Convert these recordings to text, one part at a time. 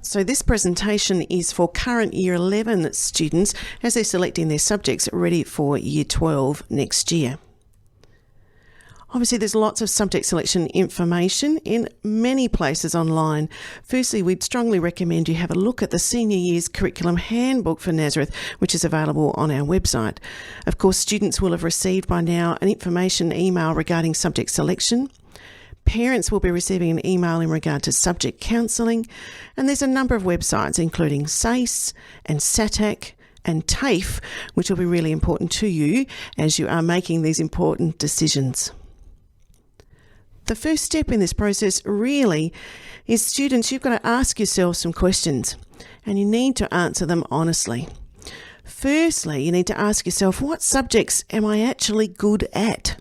So this presentation is for current Year 11 students as they're selecting their subjects ready for Year 12 next year. Obviously, there's lots of subject selection information in many places online. Firstly, we'd strongly recommend you have a look at the Senior Year's Curriculum Handbook for Nazareth, which is available on our website. Of course, students will have received by now an information email regarding subject selection. Parents will be receiving an email in regard to subject counselling, and there's a number of websites including SACE and SATAC and TAFE, which will be really important to you as you are making these important decisions. The first step in this process really is, students, you've got to ask yourself some questions, and you need to answer them honestly. Firstly, you need to ask yourself, what subjects am I actually good at?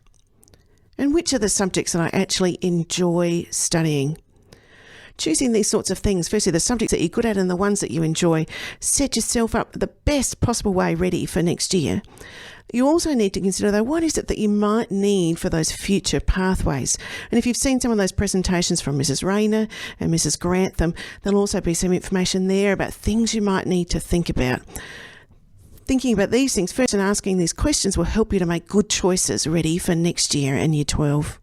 And which are the subjects that I actually enjoy studying? Choosing these sorts of things, firstly the subjects that you're good at and the ones that you enjoy, set yourself up the best possible way ready for next year. You also need to consider, though, what is it that you might need for those future pathways? And if you've seen some of those presentations from Mrs. Rayner and Mrs. Grantham, there'll also be some information there about things you might need to think about. Thinking about these things first and asking these questions will help you to make good choices ready for next year and Year 12.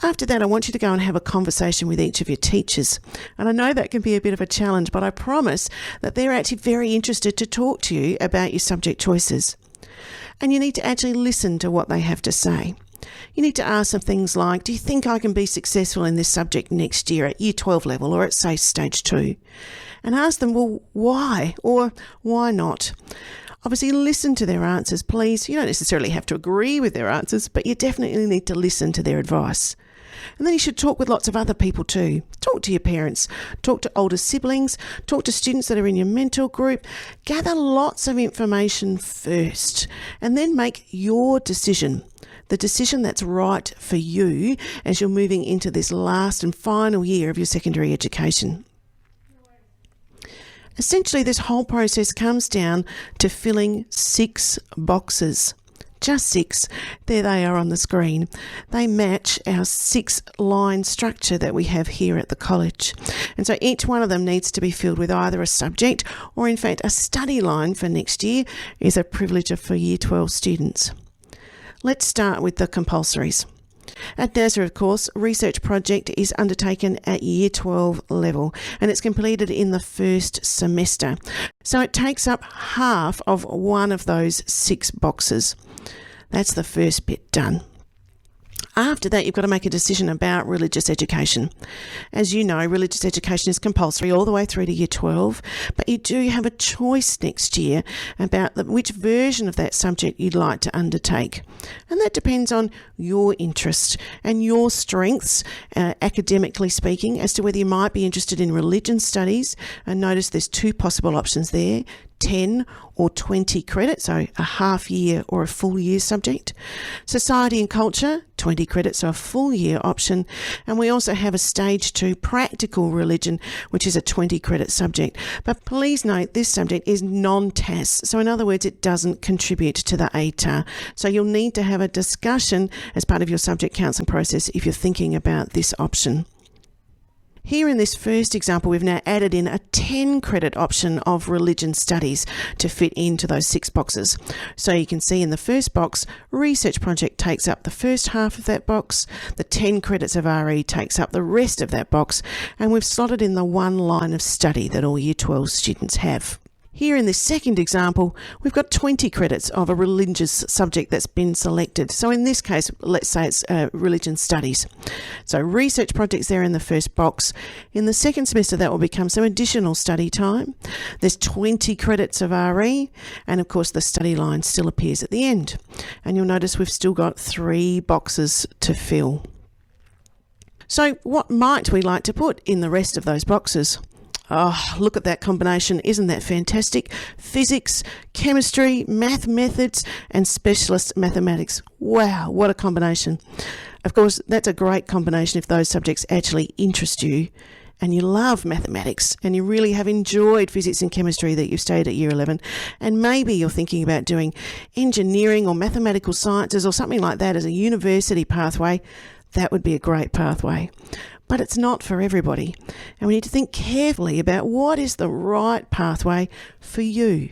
After that, I want you to go and have a conversation with each of your teachers. And I know that can be a bit of a challenge, but I promise that they're actually very interested to talk to you about your subject choices. And you need to actually listen to what they have to say. You need to ask them things like, do you think I can be successful in this subject next year at Year 12 level or at, say, Stage 2? And ask them, well, why or why not? Obviously, listen to their answers, please. You don't necessarily have to agree with their answers, but you definitely need to listen to their advice. And then you should talk with lots of other people too. Talk to your parents, talk to older siblings, talk to students that are in your mentor group. Gather lots of information first and then make your decision. The decision that's right for you as you're moving into this last and final year of your secondary education. Essentially, this whole process comes down to filling 6 boxes. Just 6. There they are on the screen. They match our 6-line structure that we have here at the college. And so each one of them needs to be filled with either a subject or, in fact, a study line for next year is a privilege for Year 12 students. Let's start with the compulsories. At Nazareth, of course, research project is undertaken at Year 12 level and it's completed in the first semester. So it takes up half of one of those 6 boxes. That's the first bit done. After that, you've got to make a decision about religious education. As you know, religious education is compulsory all the way through to Year 12, but you do have a choice next year about which version of that subject you'd like to undertake. And that depends on your interest and your strengths, academically speaking, as to whether you might be interested in religion studies. And notice there's 2 possible options there. 10 or 20 credits, so a half year or a full year subject. Society and culture, 20 credits, so a full year option. And we also have a Stage 2 practical religion, which is a 20 credit subject. But please note, this subject is non-TAS. So in other words, it doesn't contribute to the ATAR. So you'll need to have a discussion as part of your subject counselling process if you're thinking about this option. Here in this first example, we've now added in a 10 credit option of religion studies to fit into those 6 boxes. So you can see in the first box, research project takes up the first half of that box, the 10 credits of RE takes up the rest of that box, and we've slotted in the 1 line of study that all Year 12 students have. Here in this second example, we've got 20 credits of a religious subject that's been selected. So in this case, let's say it's religion studies. So research projects there in the first box. In the second semester, that will become some additional study time. There's 20 credits of RE, and of course the study line still appears at the end. And you'll notice we've still got 3 boxes to fill. So what might we like to put in the rest of those boxes? Oh, look at that combination. Isn't that fantastic? Physics, chemistry, math methods, and specialist mathematics. Wow, what a combination. Of course, that's a great combination if those subjects actually interest you and you love mathematics and you really have enjoyed physics and chemistry that you've stayed at Year 11. And maybe you're thinking about doing engineering or mathematical sciences or something like that as a university pathway. That would be a great pathway. But it's not for everybody, and we need to think carefully about what is the right pathway for you.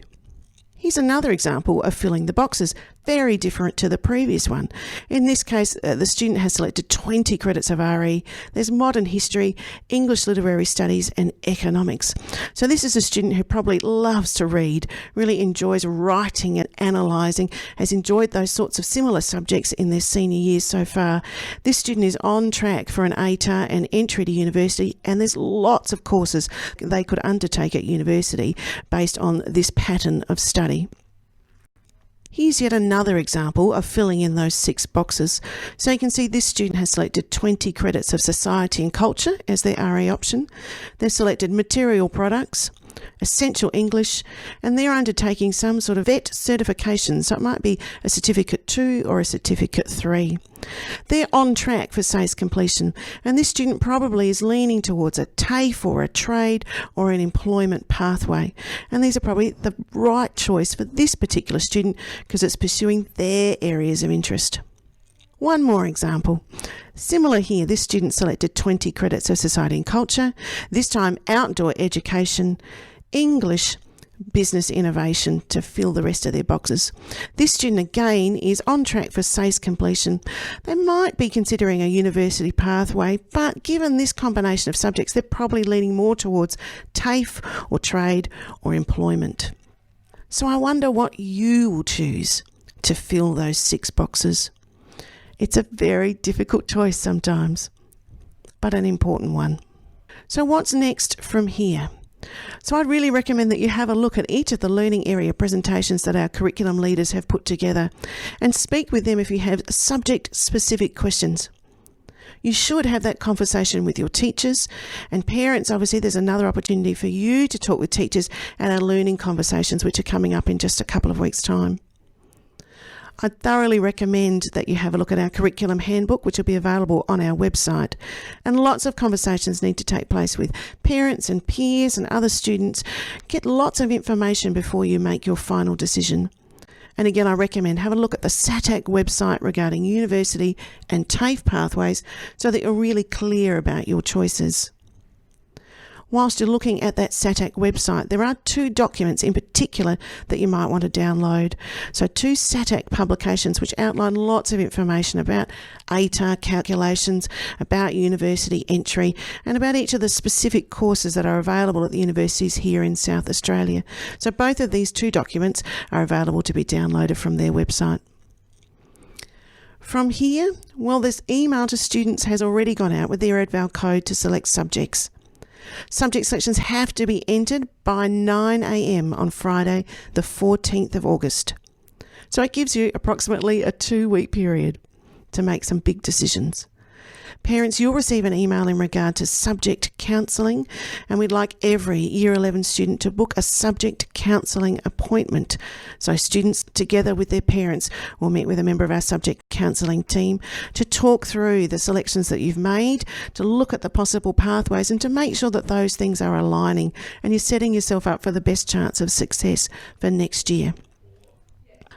Here's another example of filling the boxes, very different to the previous one. In this case, the student has selected 20 credits of RE. There's modern history, English literary studies and economics. So this is a student who probably loves to read, really enjoys writing and analysing, has enjoyed those sorts of similar subjects in their senior years so far. This student is on track for an ATAR and entry to university, and there's lots of courses they could undertake at university based on this pattern of study. Here's yet another example of filling in those 6 boxes. So you can see this student has selected 20 credits of society and culture as their RE option. They've selected material products, essential English, and they're undertaking some sort of VET certification. So it might be a Certificate 2 or a Certificate 3. They're on track for SACE completion, and this student probably is leaning towards a TAFE or a trade or an employment pathway. And these are probably the right choice for this particular student because it's pursuing their areas of interest. One more example. Similar here, this student selected 20 credits of society and culture, this time outdoor education, English, business innovation to fill the rest of their boxes. This student again is on track for SACE completion. They might be considering a university pathway, but given this combination of subjects, they're probably leaning more towards TAFE or trade or employment. So I wonder what you will choose to fill those 6 boxes. It's a very difficult choice sometimes, but an important one. So what's next from here? So I'd really recommend that you have a look at each of the learning area presentations that our curriculum leaders have put together and speak with them if you have subject-specific questions. You should have that conversation with your teachers and parents. Obviously, there's another opportunity for you to talk with teachers at our learning conversations, which are coming up in just a couple of weeks' time. I thoroughly recommend that you have a look at our curriculum handbook, which will be available on our website. And lots of conversations need to take place with parents and peers and other students. Get lots of information before you make your final decision. And again, I recommend have a look at the SATAC website regarding university and TAFE pathways so that you're really clear about your choices. Whilst you're looking at that SATAC website, there are 2 documents in particular that you might want to download. So 2 SATAC publications which outline lots of information about ATAR calculations, about university entry, and about each of the specific courses that are available at the universities here in South Australia. So both of these 2 documents are available to be downloaded from their website. From here, well, this email to students has already gone out with their EdVal code to select subjects. Subject selections have to be entered by 9 a.m. on Friday, the 14th of August. So it gives you approximately a 2-week period to make some big decisions. Parents, you'll receive an email in regard to subject counselling, and we'd like every Year 11 student to book a subject counselling appointment. So students, together with their parents, will meet with a member of our subject counselling team to talk through the selections that you've made, to look at the possible pathways and to make sure that those things are aligning and you're setting yourself up for the best chance of success for next year.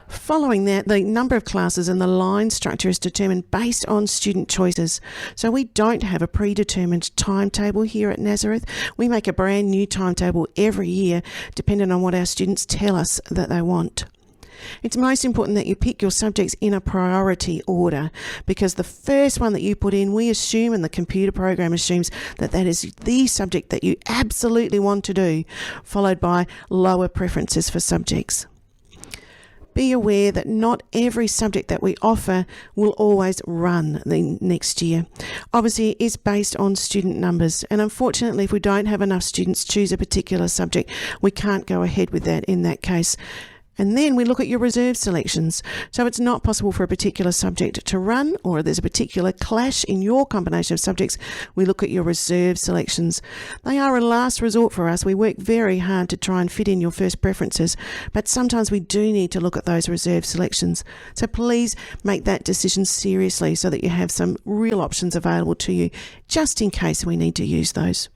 Following that, the number of classes and the line structure is determined based on student choices. So we don't have a predetermined timetable here at Nazareth. We make a brand new timetable every year, depending on what our students tell us that they want. It's most important that you pick your subjects in a priority order, because the first one that you put in, we assume, and the computer program assumes, that that is the subject that you absolutely want to do, followed by lower preferences for subjects. Be aware that not every subject that we offer will always run the next year. Obviously, it is based on student numbers, and unfortunately, if we don't have enough students choose a particular subject, we can't go ahead with that in that case. And then we look at your reserve selections. So it's not possible for a particular subject to run, or there's a particular clash in your combination of subjects, we look at your reserve selections. They are a last resort for us. We work very hard to try and fit in your first preferences, but sometimes we do need to look at those reserve selections. So please make that decision seriously so that you have some real options available to you, just in case we need to use those.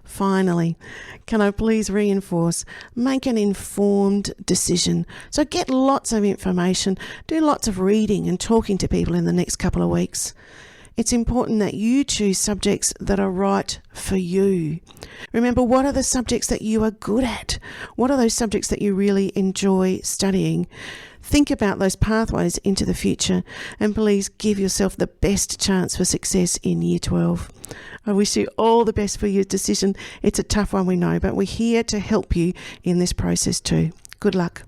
Finally, can I please reinforce, make an informed decision. So get lots of information, do lots of reading and talking to people in the next couple of weeks. It's important that you choose subjects that are right for you. Remember, what are the subjects that you are good at? What are those subjects that you really enjoy studying? Think about those pathways into the future, and please give yourself the best chance for success in Year 12. I wish you all the best for your decision. It's a tough one, we know, but we're here to help you in this process too. Good luck.